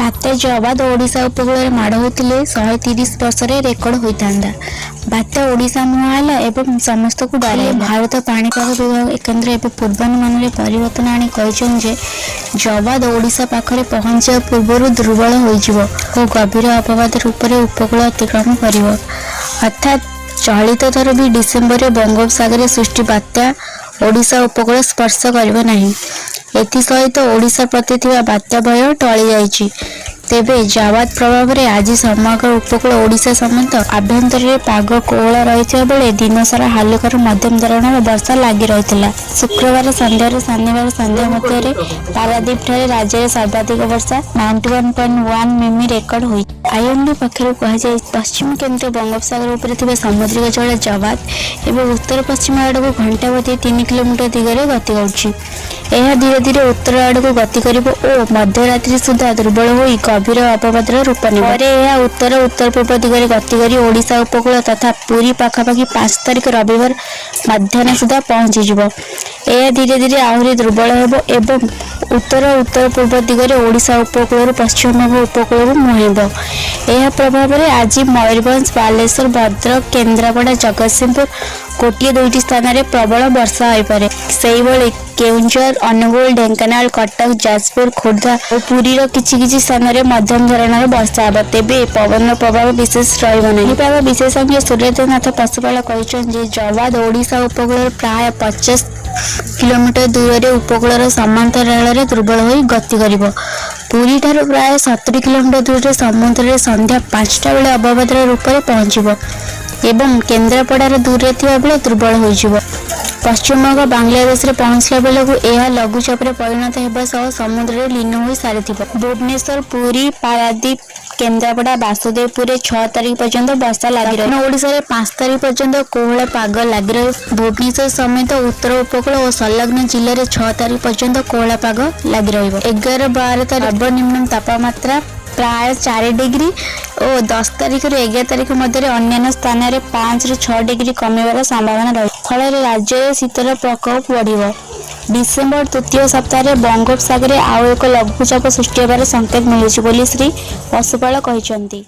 बात्या जवाद ओडिशा उपकूल माड़ होते 130 वर्ष रेकर्ड होता। बात्या ओडिशा मुहां एवं समस्त को डर। भारत पाणीपाग विभाग केन्द्र एवं पूर्वानुमान में परिवर्तन आनी कही जवाद ओडिशा पाखरे पहुंचा पूर्व दुर्बल हो गभीर अपवाद रूप से उपकूल अतिक्रमण कर अर्थात चलित थर भी डिसेम्बर में बंगोपसागर सृष्टि बात्या ओडिशा उपकूल स्पर्श कर नहीं। एसहित ओडिशा प्रति बात्या भय टली जाइछि। तेबे जावाद प्रभाव में आज समग्र उपकूल ओडिशा समेत आभ्यंतर पाग कोहला रही बेले दिन सारा हालुकार मध्यम धरणर वर्षा लगी रही। शुक्रवार शनिवार संध्या मध्य पारादीप ठारे राज्य में सर्वाधिक वर्षा 91.1 मिमी रेकर्ड हुई। आईएमडी पक्षर कहुई पश्चिम केन्द्र बंगोपसागर उपर समुद्रिक जल जवाद एवं उत्तर पश्चिम आड़ को घंटा प्रति 3 किलोमीटर दिगरे गति कर धीरे धीरे उत्तर आड़ को गति कर मध्यरात्रि सुधा दुर्बल हो गभीर अपवादर रूप ने उत्तर उत्तर पूर्व दिगरे गति कर ओडिशा उपकूल तथा पूरी पाखापाखि 5 तारिख रविवार मध्याह्न सुधा पहुंचीज। धीरे धीरे आहरी दुर्बल हो एवं उत्तर उत्तर पूर्व दिगरे ओडिशा उपकूल पश्चिमबंग उपकूल मुहेब। यह प्रभाव में आज मयूरभंज बालेश्वर भद्रक केन्द्रापड़ा जगतसिंहपुर गोटे 2टी स्थान में प्रबल वर्षा हो पारे। से केउंझर अनुगुल ढेंकानाल कटक जाजपुर खोर्धा और पुरी किछि स्थान में मध्यम धरणर वर्षा हे। तेबे पवन प्रभाव विशेष रही। विशेषज्ञ सूर्यनाथ पशुपाल कहते जवाद ओडिशा उपकूल प्राय 50 किलोमीटर दूर से उपकूल समांतर रेल दुर्बल हो गति कर पुरी ठार प्राय 70 किलोमीटर दूर से समुद्र संध्या 5टा बेले अववादर रूप में पहुंचब एवं केन्द्रापड़ार दूर बेले दुर्बल हो पश्चिमबंग बांग्लादेश में पहुंचला बेलू यह लघुचाप परिणत होगा समुद्र लीन हो सारी। भुवनेश्वर पुरी पारादीप केन्द्रापड़ा बासुदेवपुर 6 तारिख पर्यंत वर्षा लगी रही। ओडिशा में 5 तारिख पर्यंत कोहला पाग लगी रही। भुवनेश्वर समेत उत्तर उपकूल और संलग्न जिले में 6 तारिख पर्यंत कोहला पाग लगी रही। 11-12 तारिख सर्वनिम्न तापमात्रा प्राय 4 डिग्री और 10 तारिख ରୁ 11 तारिख मध्य अन्य स्थान में 5 ରୁ 6 डिग्री कमिबार संभावना रही। फल राज्य में शीतर प्रकोप बढ़ डिसेम्बर तृतीय सप्ताह बंगोपसागर आउ एक लघुचाप सृष्टि होबार संकेत मिलुछि बोली श्री पशुपाल कहते।